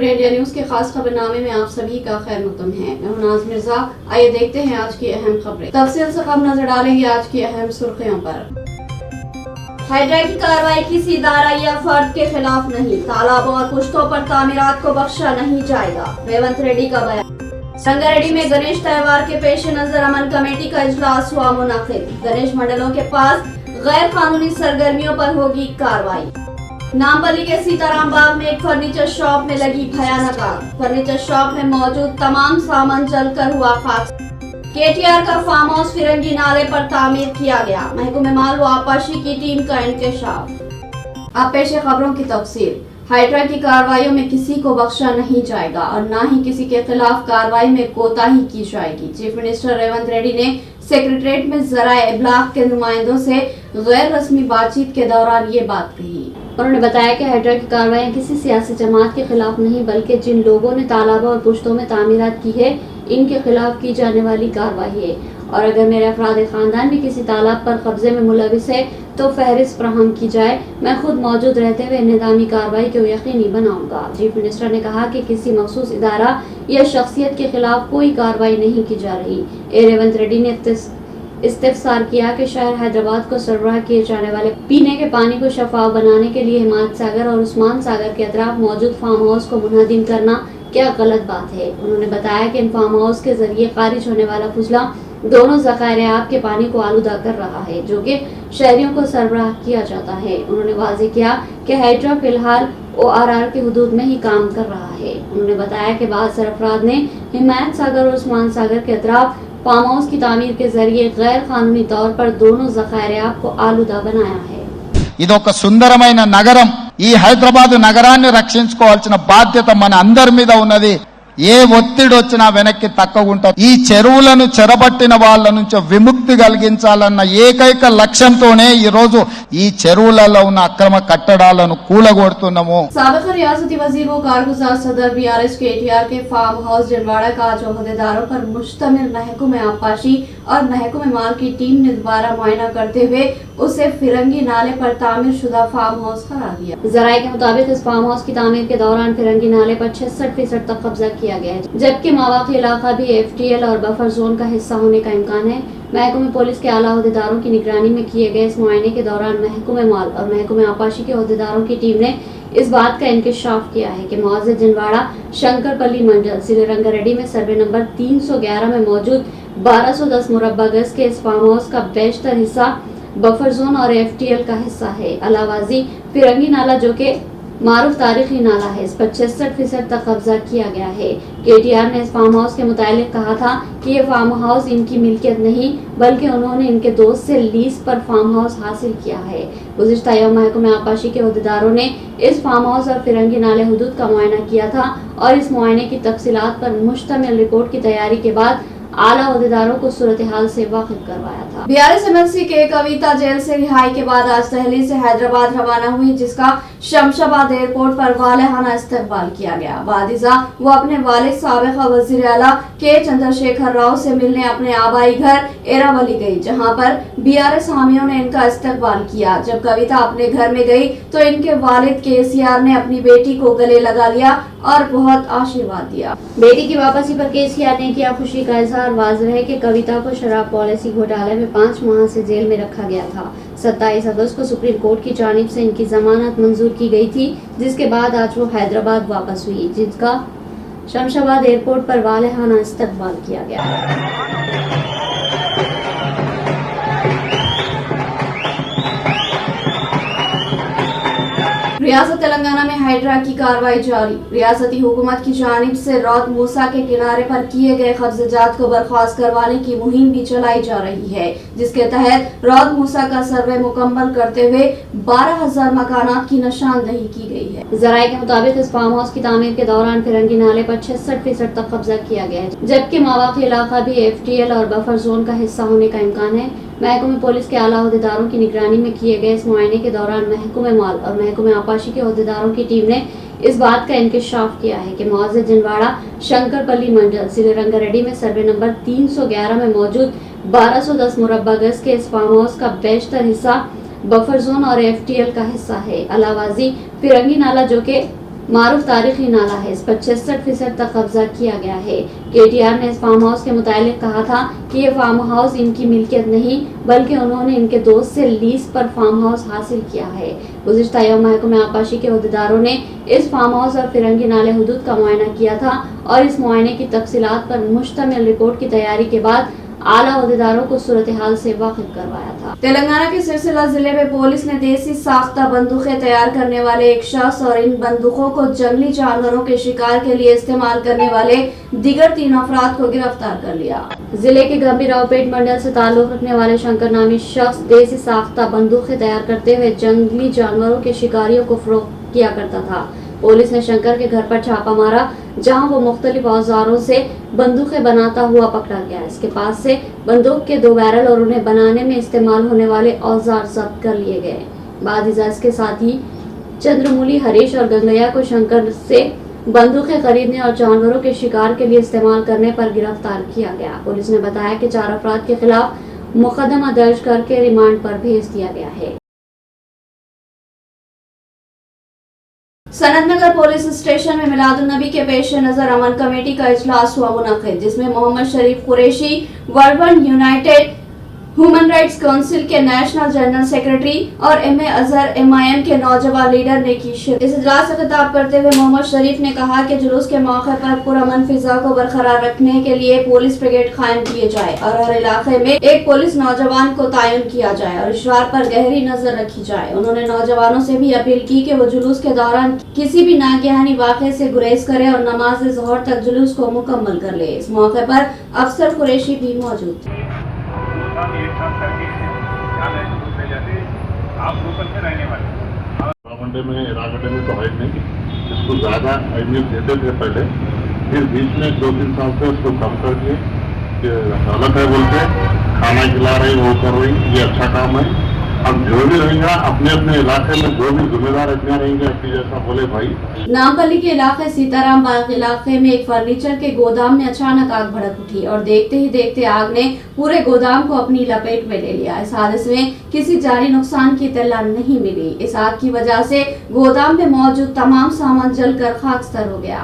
Today India news के खास खबरनामे में आप सभी का खैर मकदम है। मैं हूं नाज मिर्जा। आइए देखते हैं आज की अहम खबरें। तफसील से खबर नजर डालेंगे आज की अहम सुर्खियों पर। हाइड्रा की कार्रवाई किसी इदारा या फर्द के खिलाफ नहीं, तालाबों और पुश्तों पर तामीरात को बख्शा नहीं जाएगा, रेवंत रेड्डी का बयान। रंगारेड्डी में गणेश त्योहार के पेश नजर अमन कमेटी का इजलास हुआ मुनाकिद। गणेश मंडलों के पास गैर कानूनी सरगर्मियों पर होगी कार्रवाई। नामपल्ली के सीताराम बाग में एक फर्नीचर शॉप में लगी भयानक आग। फर्नीचर शॉप में मौजूद तमाम सामान जलकर हुआ खाक। केटीआर का फार्म हाउस फिरंगी नाले पर तामीर किया गया। महकमे माल व आपाशी की टीम का इंकशाफ। अब पेश है खबरों की तफसील। हाइड्रा की कार्रवाइयों में किसी को बख्शा नहीं जाएगा और न ही किसी के खिलाफ कार्रवाई में कोताही की जाएगी। चीफ मिनिस्टर रेवंत रेड्डी ने सेक्रेटरीट में जराए इब्लाग के नुमाइंदों से गैर रस्मी बातचीत के दौरान ये बात कही। उन्होंने बताया कि हाइड्रा की कार्रवाई किसी सियासी जमात के खिलाफ नहीं, बल्कि जिन लोगों ने तालाबों और पुश्तों में तामीरात की है, इनके खिलाफ की जाने वाली कार्रवाई है। और अगर मेरे अफराद खानदान भी किसी तालाब पर कब्जे में मुलविस है तो फहरिस्त फ्राहम की जाए। मैं खुद मौजूद रहते हुए निज़ामी कार्रवाई को यकीनी बनाऊंगा। चीफ मिनिस्टर ने कहा कि किसी मखसूस इदारा या शख्सियत के खिलाफ कोई कार्रवाई नहीं की जा रही। रेवंत रेड्डी ने इस्तिफसार किया कि शहर हैदराबाद को सरबराह किए जाने वाले पीने के पानी को शफाफ बनाने के लिए हिमायत सागर और उस्मान सागर के अतराफ मौजूद फार्म हाउस को मुनहदिम करना क्या गलत बात है। उन्होंने बताया कि इन फार्म हाउस के जरिए खारिज होने वाला फुजला दोनों ज़खायर आब के पानी को आलूदा कर रहा है, जो कि शहरियों को सरबराह किया जाता है। उन्होंने वाज़ेह किया कि हाइड्रा फिलहाल ORR के हुदूद में ही काम कर रहा है। उन्होंने बताया कि बाद सरफराद ने हिमायत सागर और उस्मान सागर के अतराफ फार्म हाउस की तामीर के जरिए गैर कानूनी तौर पर दोनों ज़खायर आब को आलूदा बनाया है। ఇదొక సుందరమైన నగరం. ఈ హైదరాబాద్ నగరాన్ని రక్షించుకోవాల్సిన బాధ్యత మన అందరి మీద ఉన్నది. ఏ ఒత్తిడి వచ్చినా వెనక్కి తక్కగుంటాం. ఈ చెరువులను చెరబట్టిన వాళ్ళ నుంచి విముక్తి కలిగించాలన్న ఏకైక లక్ష్యంతోనే ఈ రోజు ఈ చెరువులలో ఉన్న అక్రమ కట్టడాలను కూలగొడుతున్నాము. साबिक़ रियासती वज़ीर व कारगुज़ार सदर BRS KTR के फार्म हाउस जिनवाड़ा का आज ओहदेदारों पर मुश्तमिल महकमे आपाशी और महकमे माल की टीम ने दोबारा मुआयना करते हुए उसे फिरंगी नाले पर तामीर शुदा फार्म हाउस करार दिया। जराये के मुताबिक इस फार्म हाउस की तामीर के दौरान फिरंगी नाले पर 66% तक कब्जा किया गया है, जबकि मावाक़ी इलाका भी FTL और बफर जोन का हिस्सा होने का इम्कान है। महकमे पुलिस के आला अहदेदारों की निगरानी में किए गए इस मुआयने के दौरान महकमे माल और महकमे आपाशी के अहदेदारों की टीम ने इस बात का इंकशाफ किया है कि मौजूद जिनवाड़ा शंकरपल्ली मंडल जिले रंगारेड्डी में सर्वे नंबर 311 में मौजूद 1210 मुरब्बा गज के इस फार्म हाउस का बेशतर हिस्सा बफर जोन और FTL का हिस्सा है। अलावाजी फिरंगी नाला, जो कि मारूफ तारीखी नाला है, इस पर 66% तक कब्जा किया गया है। KTR ने इस फार्म हाउस के मुतालिक कहा था कि ये फार्म हाउस इनकी मिल्कियत नहीं, बल्कि उन्होंने इनके दोस्त से लीज पर फार्म हाउस हासिल किया है। गुज़िश्ता यौम महकमे आपाशी के अहदेदारों ने इस फार्म हाउस और फिरंगी नाले हुदूद का मुआयना किया था और इस मुआयने की तफसीलात पर मुश्तमिल रिपोर्ट की तैयारी के बाद आला अहदेदारों को सूरत हाल से वाकिफ करवाया था। BRS MLC के कविता जेल से रिहाई के बाद आज दिल्ली से हैदराबाद रवाना हुई, जिसका शमशाबाद एयरपोर्ट पर वालेहाना इस्तकबाल किया गया। वादिजा वो अपने वालिद साबिक़ वज़ीर आला के चंद्रशेखर राव से मिलने अपने आबाई घर एरावली गई, जहां पर BRS हामियों ने इनका इस्तकबाल किया। जब कविता अपने घर में गई तो इनके वालिद KCR ने अपनी बेटी को गले लगा लिया और बहुत आशीर्वाद दिया। बेटी की वापसी पर KCR ने किया खुशी का इजहार। वाज़ेह है कि कविता को शराब पॉलिसी घोटाले में 5 माह से जेल में रखा गया था। 27 अगस्त को सुप्रीम कोर्ट की जानिब से इनकी जमानत मंजूर की गई थी, जिसके बाद आज वो हैदराबाद वापस हुई, जिसका शमशाबाद एयरपोर्ट पर वालेहाना इस्तकबाल किया गया। रियासत तेलंगाना में हाइड्रा की कार्रवाई जारी। रियासती हुकूमत की जानिब से रौद मूसा के किनारे पर किए गए कब्ज़ात को बर्खास्त करवाने की मुहिम भी चलाई जा रही है, जिसके तहत रौद मूसा का सर्वे मुकम्मल करते हुए 12,000 मकानात की निशानदही की गई है। जराये के मुताबिक इस फार्म हाउस की तामीर के दौरान फिरंगी नाले पर 66% तक कब्जा किया गया है, जबकि मावाक़ी इलाका भी FTL और बफर जोन का हिस्सा होने का इम्कान है। महकमे पुलिस के आला अहदेदारों की निगरानी में किए गए इस मुआयने के दौरान महकमे माल और महकमे आपाशी के अहदेदारों की टीम ने इस बात का इंकशाफ किया है कि मौजूद जिनवाड़ा शंकरपल्ली मंडल जिले रंगारेड्डी में सर्वे नंबर 311 में मौजूद 1210 मुरब्बा गज के इस फार्म हाउस का बेशतर हिस्सा बफर जोन और FTL का हिस्सा है। अलावाजी फिरंगी नाला, जो कि मारूफ तारीखी नाला है। इस पर 66% तक कब्जा किया गया है। KTR ने इस फार्म हाउस के मुतालिक कहा था कि ये फार्म हाउस इनकी मिल्कियत नहीं बल्कि उन्होंने इनके दोस्त से लीज पर फार्म हाउस हासिल किया है। गुज़िश्ता यौम महकमा आबपाशी के अहदेदारों ने इस फार्म हाउस और फिरंगी नाले हुदूद का मुआयना किया था और इस मुआयने की तफसीलात पर मुश्तमिल रिपोर्ट की तैयारी के बाद आला अहदेदारों को सूरत हाल से वाकिफ करवाया था। तेलंगाना के सिरसिला जिले में पुलिस ने देसी साख्ता बंदूकें तैयार करने वाले एक शख्स और इन बंदूकों को जंगली जानवरों के शिकार के लिए इस्तेमाल करने वाले दीगर 3 अफराद को गिरफ्तार कर लिया। जिले के गंभीरावपेट मंडल से ताल्लुक रखने वाले शंकर नामी शख्स देसी साख्ता बंदूकें तैयार करते हुए जंगली जानवरों के शिकारियों को फरोख्त किया करता था। पुलिस ने शंकर के घर पर छापा मारा जहां वो मुख्तलिफ औजारों से बंदूकें बनाता हुआ पकड़ा गया। इसके पास से बंदूक के 2 बैरल और उन्हें बनाने में इस्तेमाल होने वाले औजार जब्त कर लिए गए। बाद इसके साथ ही चंद्रमूली, हरीश और गंगैया को शंकर से बंदूकें खरीदने और जानवरों के शिकार के लिए इस्तेमाल करने पर गिरफ्तार किया गया। पुलिस ने बताया कि 4 अफराद के खिलाफ मुकदमा दर्ज करके रिमांड पर भेज दिया गया है। सनतनगर पुलिस स्टेशन में मिलादुन्नबी के पेश नजर अमन कमेटी का इजलास हुआ मुनक़िद, जिसमें Mohammad Sharif Qureshi, world united human rights council के नेशनल जनरल सेक्रेटरी और MA अजहर MIM के नौजवान लीडर ने की शिरकत। इस इजलास से खिताब करते हुए मोहम्मद शरीफ ने कहा कि जुलूस के मौके पर पुरअमन फिजा को बरकरार रखने के लिए पुलिस ब्रिगेड कायम किए जाए और हर इलाके में एक पुलिस नौजवान को तयन किया जाए और इशरार पर गहरी नजर रखी जाए। उन्होंने नौजवानों से भी अपील की कि वो जुलूस के दौरान किसी भी नागहानी वाक़े से गुरेज करे और नमाज ज़ोहर तक जुलूस को मुकम्मल कर ले। इस मौके पर अफसर कुरैशी भी मौजूद थे। एक साथ करके जाने दूसरे जाते आप लोकल में रहने वाले रागंडे में तो है नहीं, इसको ज़्यादा अहमियत देते थे पहले, फिर बीच में 2-3 साल से उसको कम कर दिए कि गलत है बोलते, खाना खिला रही वो कर रही, ये अच्छा काम है। अब जो भी रहेगा अपने अपने इलाके में जो भी जिम्मेदार इतना रहेंगे आपकी जैसा बोले भाई। नामपल्ली के इलाके सीताराम बाग इलाके में एक फर्नीचर के गोदाम में अचानक आग भड़क उठी और देखते ही देखते आग ने पूरे गोदाम को अपनी लपेट में ले लिया। इस हादसे में किसी जानी नुकसान की इत्तला नहीं मिली। इस आग की वजह से गोदाम में मौजूद तमाम सामान जलकर खाकस्तर हो गया।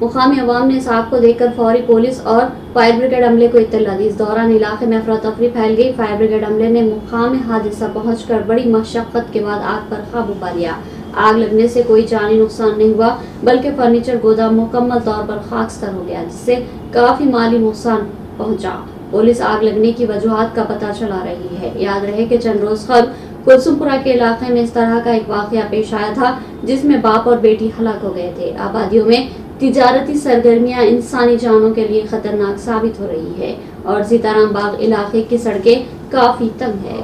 मुकामी अवाम ने इस आग को देखकर फौरी पुलिस और फायर ब्रिगेड अमले को इत्तला दी। इस दौरान इलाके में अफरा तफरी फैल गई। फायर ब्रिगेड अमले ने मुकाम हादसा पहुंचकर बड़ी मशक्कत के बाद आग पर काबू पा लिया। आग लगने से कोई जानी नुकसान नहीं हुआ बल्कि फर्नीचर गोदाम मुकम्मल तौर पर खाकस्तर हो गया, जिससे काफी माली नुकसान पहुंचा। पुलिस आग लगने की वजूहात का पता चला रही है। याद रहे कि चंद रोज कबल कुलसुमपुरा के इलाके में इस तरह का एक वाकया पेश आया था जिसमें बाप और बेटी हलाक हो गए थे। आबादियों में तिजारती सरगर्मियां इंसानी जानों के लिए खतरनाक साबित हो रही है और सीताराम बाग इलाके की सड़कें काफी तंग है।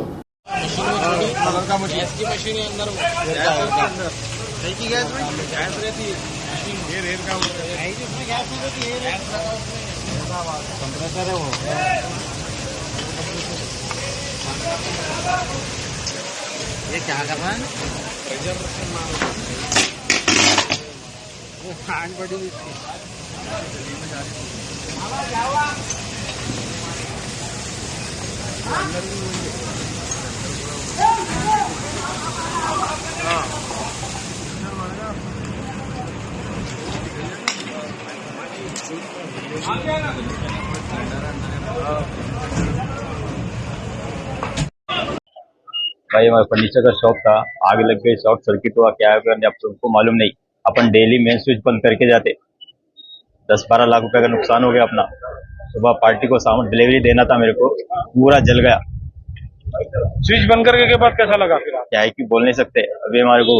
ये क्या करना है? वो खान बड़ी भाई हमारा फर्नीचर का शॉप था, आग लग गई, शॉर्ट सर्किट हुआ, क्या है अब सबको मालूम नहीं। अपन डेली मेन स्विच बंद करके जाते, 10-12 लाख रुपए का नुकसान हो गया अपना। सुबह पार्टी को सामान डिलीवरी देना था मेरे को, पूरा जल गया। स्विच बंद करके के बाद कैसा लगा फिर आप? क्या है कि बोल नहीं सकते अभी हमारे को।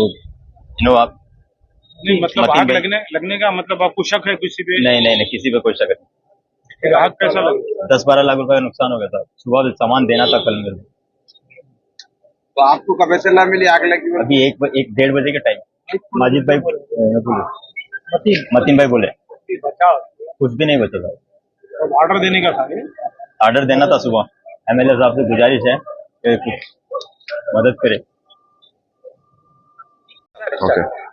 नहीं मतलब आग लगने का मतलब आपको शक है किसी पे? नहीं किसी पे कोई शक नहीं। फिर आग कैसा लगा? 10-12 लाख रुपए का नुकसान हो गया था। सुबह सामान देना था कल मेरे को। तो आपको कब से ला मिली आग लगी? अभी 1-1:30 बजे के टाइम माजिद भाई मतीन भाई बोले कुछ भी नहीं बचा था। तो ऑर्डर देने का था? ऑर्डर देना था सुबह। MLA साहब से गुजारिश है कि कुछ मदद करे।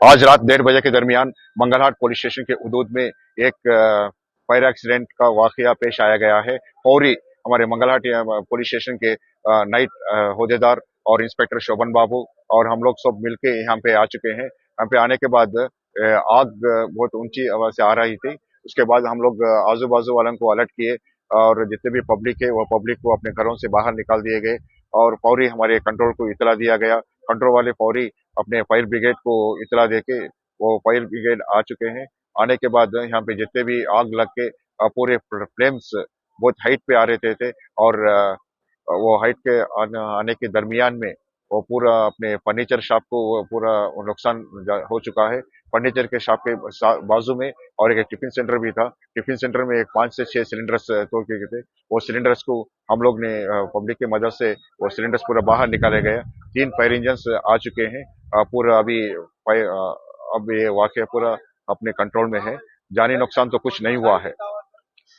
आज रात 1:30 बजे के दरमियान मंगलहाट पुलिस स्टेशन के हुदूद में एक फायर एक्सीडेंट का वाकया पेश आया गया है। फौरी हमारे मंगलहाट पुलिस स्टेशन के नाइट अहदेदार और इंस्पेक्टर शोभन बाबू और हम लोग सब मिलके यहाँ पे आ चुके हैं। यहाँ पे आने के बाद आग बहुत ऊंची आवाज से आ रही थी। उसके बाद हम लोग आजू बाजू वालों को अलर्ट किए और जितने भी पब्लिक है वो पब्लिक को अपने घरों से बाहर निकाल दिए गए और फौरी हमारे कंट्रोल को इतला दिया गया। कंट्रोल वाले फौरी अपने फायर ब्रिगेड को इतला देके वो फायर ब्रिगेड आ चुके हैं। आने के बाद यहाँ पे जितने भी आग लग के पूरे फ्लेम्स बहुत हाइट पे आ रहे थे और वो हाइट के आने के दरमियान में वो पूरा अपने फर्नीचर शॉप को वो पूरा नुकसान हो चुका है। फर्नीचर के शॉप के बाजू में और एक टिफिन सेंटर भी था। टिफिन सेंटर में 5 से 6 सिलेंडर्स तोड़ के गए थे। वो सिलेंडर्स को हम लोग ने पब्लिक की मदद से वो सिलेंडर्स पूरा बाहर निकाले गए। 3 फायर इंजन आ चुके हैं। पूरा अभी अब ये वाकया पूरा अपने कंट्रोल में है। जानी नुकसान तो कुछ नहीं हुआ है।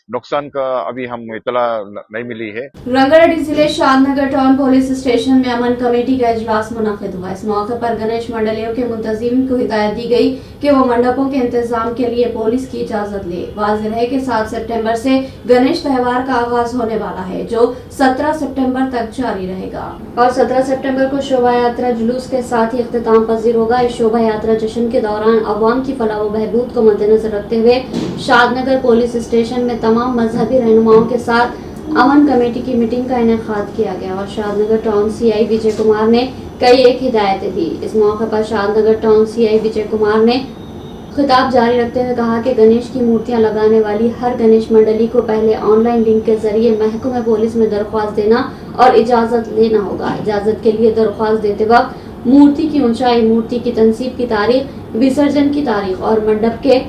नुकसान का अभी हम इतला नहीं मिली है। रंगारेड्डी जिले शादनगर टाउन पुलिस स्टेशन में अमन कमेटी का इजलास मुनक्किद हुआ। इस मौके पर गणेश मंडलियों के मुंतजिम को हिदायत दी गई कि वो मंडपों के इंतजाम के लिए पुलिस की इजाजत ले। वाज़ेह है कि 7 सितंबर से गणेश त्योहार का आगाज होने वाला है जो 17 सितंबर तक जारी रहेगा और 17 सितंबर को शोभा यात्रा जुलूस के साथ ही इख्तिताम पजीर होगा। इस शोभा यात्रा जश्न के दौरान अवाम की फलाह व बहबूद को मद्देनजर रखते हुए शादनगर पुलिस स्टेशन में तमाम मजहबी रहनुमाओं के साथ अमन कमेटी की मीटिंग का इनेकाद किया गया और शादनगर टाउन CI विजय कुमार ने कई एक हिदायतें दी। इस मौके पर शादनगर टाउन CI विजय कुमार ने खिताब जारी रखते हुए कहा कि गणेश की मूर्तियां लगाने वाली हर गणेश मंडली को पहले ऑनलाइन लिंक के जरिए महकमे पुलिस में दरख्वास्त देना और इजाजत लेना होगा। इजाजत के लिए दरख्वास्त देते वक्त मूर्ति की ऊंचाई, मूर्ति की तनसीब की तारीख, विसर्जन की तारीख और मंडप के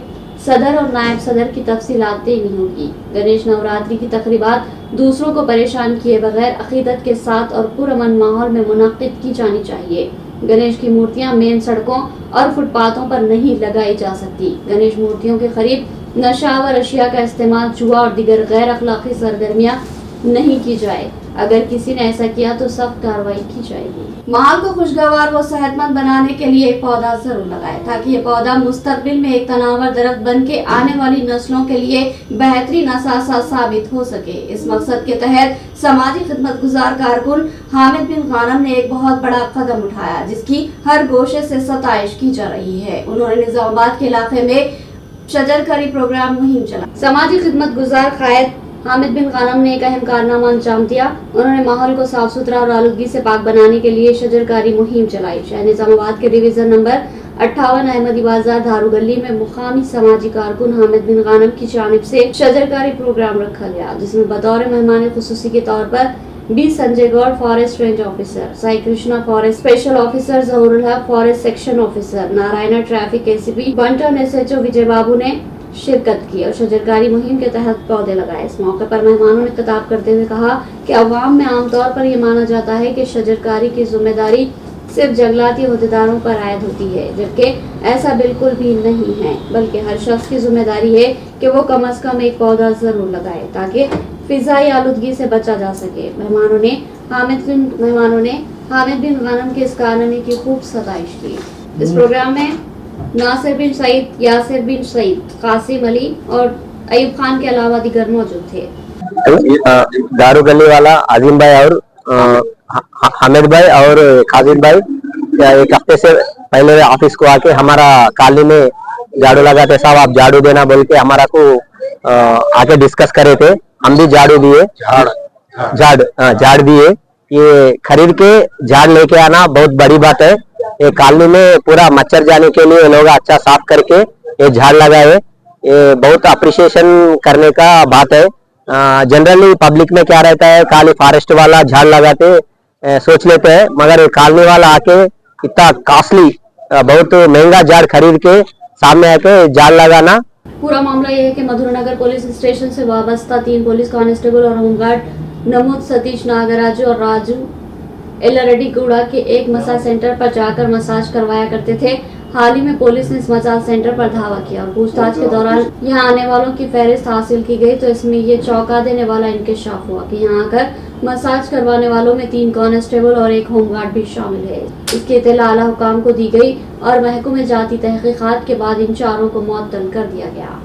सदर और नायब सदर की तफसीलात देनी होगी। गणेश नवरात्रि की तकरीबात दूसरों को परेशान किए बगैर अकीदत के साथ और पुरअमन माहौल में मुनक्किद की जानी चाहिए। गणेश की मूर्तियां मेन सड़कों और फुटपाथों पर नहीं लगाई जा सकती। गणेश मूर्तियों के करीब नशावर अशिया का इस्तेमाल, जुआ और दीगर गैर अखलाकी सरगर्मियां नहीं की जाए। अगर किसी ने ऐसा किया तो सख्त कार्रवाई की जाएगी। माहौल को खुशगवार व सेहतमंद बनाने के लिए एक पौधा जरूर लगाएं ताकि ये पौधा मुस्तकबिल में एक तनावर दरख्त बन के आने वाली नस्लों के लिए बेहतरीन असासा साबित हो सके। इस मकसद के तहत समाजी खिदमत गुजार कारकुन हामिद बिन गानम ने एक बहुत बड़ा कदम उठाया जिसकी हर गोशे से सताइश की जा रही है। उन्होंने निजामाबाद के इलाके में शजरकारी प्रोग्राम मुहिम चला। समाजी खिदमत गुजार कायद हामिद बिन गानम ने एक अहम कारनामा अंजाम दिया। उन्होंने माहौल को साफ सुथरा और आलूदगी से पाक बनाने के लिए शजरकारी मुहिम चलाई। शहर निजामाबाद के डिवीजन नंबर 58 अहमदी बाजार धारू गली में मुकामी समाजी कारकुन हामिद बिन गानम की जानिब से शजरकारी प्रोग्राम रखा गया जिसमें बतौर मेहमान खुसूसी के तौर पर B Sanjay Gaud forest range officer, Sai Krishna forest special officer, Zahurul Haq forest section officer, Narayana traffic ACP, बंटन SHO विजय बाबू ने शिरकत की और शजरकारी मुहिम के तहत पौधे लगाए। इस मौके पर मेहमानों ने खिताब करते हुए कहा कि अवाम में आमतौर पर यह माना जाता है कि शजरकारी की जिम्मेदारी सिर्फ जंगलाती अहदेदारों पर आयद होती है, जबकि ऐसा बिल्कुल भी नहीं है, बल्कि हर शख्स की जिम्मेदारी है कि वो कम अज कम एक पौधा जरूर लगाए ताकि फिजाई आलूदगी से बचा जा सके। मेहमानों ने हामिद बिन गानम के इस कारनामे की खूब सताइश की। इस प्रोग्राम में नासिर बिन सईद, यासिर बिन सईद, कासिम अली और अयूब खान के अलावा दीगर मौजूद थे। दारू गली वाला आजिम भाई और हामिद भाई और काजिम भाई एक हफ्ते से पहले ऑफिस को आके हमारा कॉलोनी में झाड़ू लगाते, साहब आप झाड़ू देना बोल के हमारा को आके डिस्कस करे थे। हम भी झाड़ू दिए, झाड़ दिए। ये खरीद के झाड़ लेके आना बहुत बड़ी बात है। ये कॉलोनी में पूरा मच्छर जाने के लिए लोग अच्छा साफ करके ये झाड़ लगाए, ये बहुत अप्रिशिएशन करने का बात है। जनरली पब्लिक में क्या रहता है, खाली फॉरेस्ट वाला झाड़ लगाते सोच लेते हैं, मगर कॉलोनी वाला आके इतना कॉस्टली बहुत महंगा झाड़ खरीद के सामने आके झाड़ लगाना। पूरा मामला यह है कि मधुरनगर पुलिस स्टेशन से वाबस्ता 3 पुलिस कांस्टेबल और होमगार्ड नमूद सतीश नागराजू और राजू एल्लारेड्डी गौड़ा के एक मसाज सेंटर पर जाकर मसाज करवाया करते थे। हाल ही में पुलिस ने इस मसाज सेंटर पर धावा किया और पूछताछ के दौरान यहां आने वालों की फहरिस्त हासिल की गई तो इसमें ये चौंका देने वाला इंकशाफ हुआ कि यहां आकर मसाज करवाने वालों में 3 कांस्टेबल और एक होमगार्ड भी शामिल है। इसकी इत्तला आला हुकाम को दी गई और महकमे जाती तहकीकात के बाद इन चारों को मुअत्तल कर दिया गया।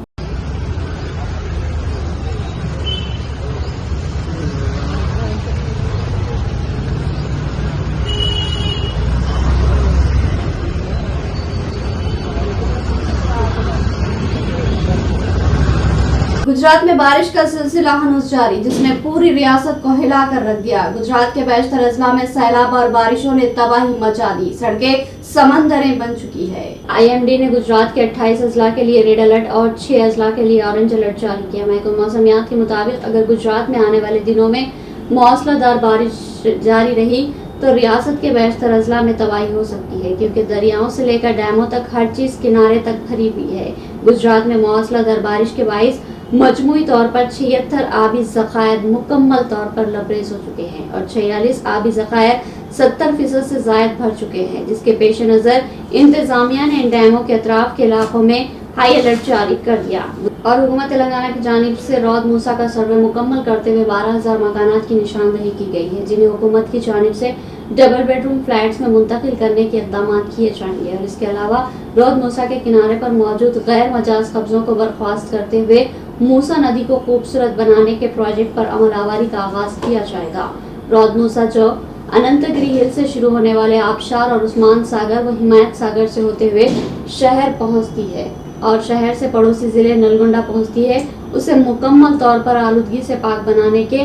गुजरात में बारिश का सिलसिला हनूज जारी, जिसने पूरी रियासत को हिलाकर रख दिया। गुजरात के बेशतर अजला में सैलाब और बारिशों ने तबाही मचा दी, सड़कें समंदरें बन चुकी है। IMD ने गुजरात के 28 अजला के लिए रेड अलर्ट और 6 अजला के लिए ऑरेंज अलर्ट जारी किया। महकमा मौसमियात के मुताबिक अगर गुजरात में आने वाले दिनों में मौसलाधार बारिश जारी रही तो रियासत के बेशतर अजला में तबाही हो सकती है, क्योंकि दरियाओं से लेकर डैमों तक हर चीज किनारे तक भरी हुई है। गुजरात में मौसलाधार बारिश के बाइस मजमूई तौर पर 76 आबी ज़खायर मुकम्मल तौर पर लबरेज हो चुके हैं और 46 आबी ज़खायर 70% से जायद भर चुके हैं, जिसके पेश नज़र इंतजामिया ने इन डैमों के अतराफ के इलाकों में हाई अलर्ट जारी कर दिया और हुकूमत तेलंगाना की जानिब से रौद मूसा का सर्वे मुकम्मल करते हुए 12,000 मकानात की निशानदही की गई है, जिन्हें हुकूमत की जानिब से डबल बेडरूम फ्लैट्स में मुंतकिल करने के इक़दाम किए जाएंगे और इसके अलावा रौद मूसा के किनारे पर मौजूद गैर मजाज कब्जों को बर्खास्त करते हुए मूसा नदी को खूबसूरत बनाने के प्रोजेक्ट पर अमलावरी का आगाज किया जाएगा। रौद मूसा जो अनंतगिरी हिल से शुरू होने वाले आबशार और उस्मान सागर व हिमायत सागर से होते हुए शहर पहुंचती है और शहर से पड़ोसी जिले नलगोंडा पहुंचती है, उसे मुकम्मल तौर पर आलूदगी से पाक बनाने के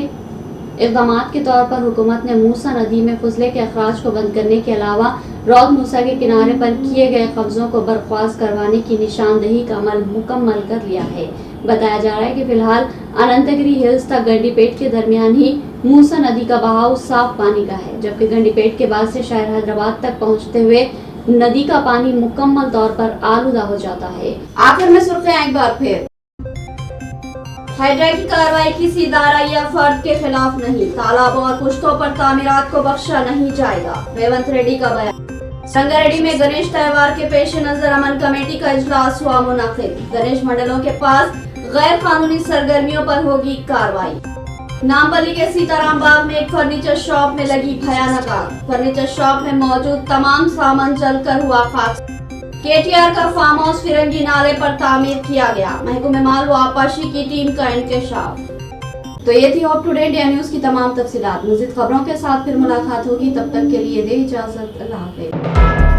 इक़दाम के तौर पर हुकूमत ने मूसा नदी में फजले के अखराज को बंद करने के अलावा रौद मूसा के किनारे पर किए गए कब्जों को बर्खास्त करवाने की निशानदही का अमल मुकम्मल कर लिया है। बताया जा रहा है कि फिलहाल अनंतगिरी हिल्स तक गंडीपेट के दरमियान ही मूसा नदी का बहाव साफ पानी का है, जबकि गंडीपेट के बाद से शहर हैदराबाद तक पहुंचते हुए नदी का पानी मुकम्मल तौर पर आलूदा हो जाता है। आखिर में सुर्खियां एक बार फिर। हाइड्रा की कार्रवाई किसी इदारा या फर्द के खिलाफ नहीं, तालाबों और पुश्तों पर तामीरात को बख्शा नहीं जाएगा, रेवंत रेड्डी का बयान। संगारेड्डी में गणेश त्योहार के पेश नजर अमन कमेटी का इजलास हुआ मुनाकिद, गणेश मंडलों के पास गैर कानूनी सरगर्मियों पर होगी कार्रवाई। नामपल्ली के सीताराम बाग में एक फर्नीचर शॉप में लगी भयानक आग, फर्नीचर शॉप में मौजूद तमाम सामान जलकर हुआ खाक। KTR का फार्म हाउस फिरंगी नाले पर तामीर किया गया, महकमे माल व आपाशी की टीम का इंकशाफ। तो ये थी up to date India news की तमाम तफसीलात। मज़ीद खबरों के साथ फिर मुलाकात होगी, तब तक के लिए दे इजाजत, अल्लाह हाफ़िज़।